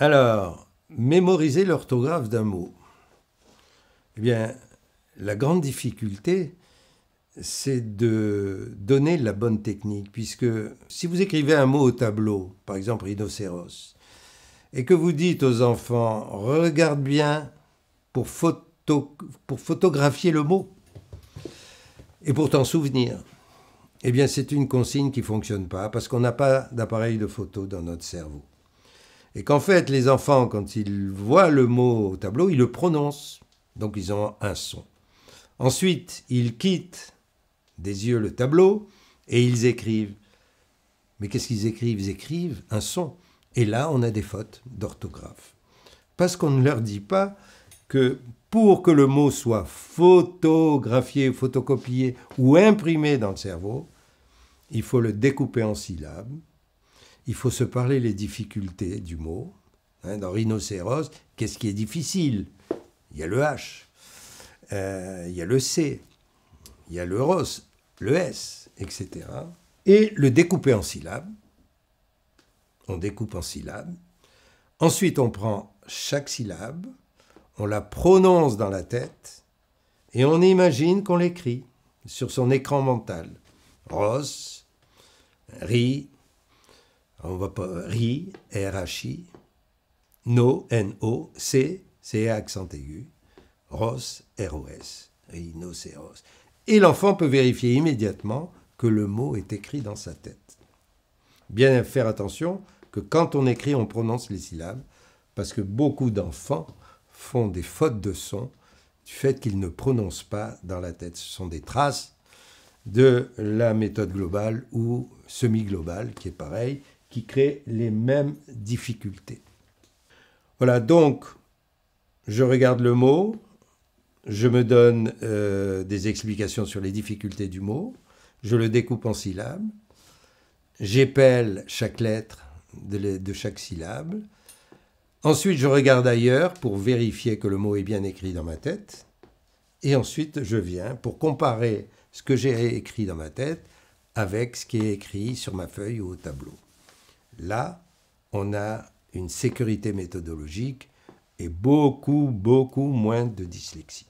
Alors, mémoriser l'orthographe d'un mot. Eh bien, la grande difficulté, c'est de donner la bonne technique, puisque si vous écrivez un mot au tableau, par exemple rhinocéros, et que vous dites aux enfants, regarde bien pour photographier le mot, et pour t'en souvenir, eh bien c'est une consigne qui ne fonctionne pas, parce qu'on n'a pas d'appareil de photo dans notre cerveau. Et qu'en fait, les enfants, quand ils voient le mot au tableau, ils le prononcent, donc ils ont un son. Ensuite, ils quittent des yeux le tableau et ils écrivent. Mais qu'est-ce qu'ils écrivent? Ils écrivent un son. Et là, on a des fautes d'orthographe. Parce qu'on ne leur dit pas que pour que le mot soit photographié, photocopié ou imprimé dans le cerveau, il faut le découper en syllabes. Il faut se parler les difficultés du mot. Dans rhinocéros, qu'est-ce qui est difficile? Il y a le H, il y a le C, il y a le ROS, le S, etc. Et le découper en syllabes. On découpe en syllabes. Ensuite, on prend chaque syllabe, on la prononce dans la tête et on imagine qu'on l'écrit sur son écran mental. ROS, RI, on va pas RI, R-H-I, NO, N-O, C, C accent aigu, ROS, R-O-S, rhinocéros. Et l'enfant peut vérifier immédiatement que le mot est écrit dans sa tête. Bien faire attention que quand on écrit, on prononce les syllabes, parce que beaucoup d'enfants font des fautes de son du fait qu'ils ne prononcent pas dans la tête. Ce sont des traces de la méthode globale ou semi-globale, qui est pareil, qui crée les mêmes difficultés. Voilà, donc, je regarde le mot, je me donne des explications sur les difficultés du mot, je le découpe en syllabes, j'épelle chaque lettre de chaque syllabe, ensuite je regarde ailleurs pour vérifier que le mot est bien écrit dans ma tête, et ensuite je viens pour comparer ce que j'ai écrit dans ma tête avec ce qui est écrit sur ma feuille ou au tableau. Là, on a une sécurité méthodologique et beaucoup moins de dyslexie.